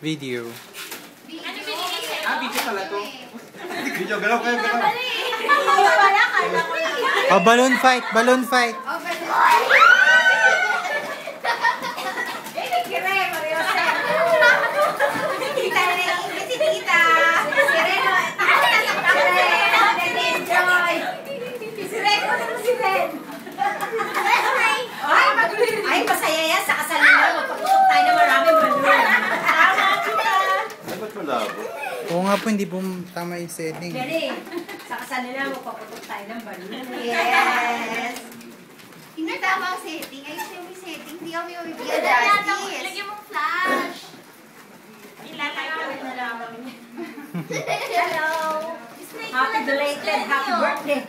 Video. Ano binigay sa'yo? Video pala to. Video, galaw kayo, galaw. Wala, kala ko na. Oh, balloon fight, balloon fight. Ay, masaya yan. Sa kasal nila, magpaputok tayo na maraming balloon. Ba't malabo? Oo nga po, hindi po tama yung setting. Galing. Sa kasal nila, magpaputok tayo ng balloon. Yes. Hindi tama ang setting. Ayos yung may setting. Hindi kami bibigyan Lagyan justice. mong flash. Ilalagay na lang kami. Hello. Happy belated happy birthday.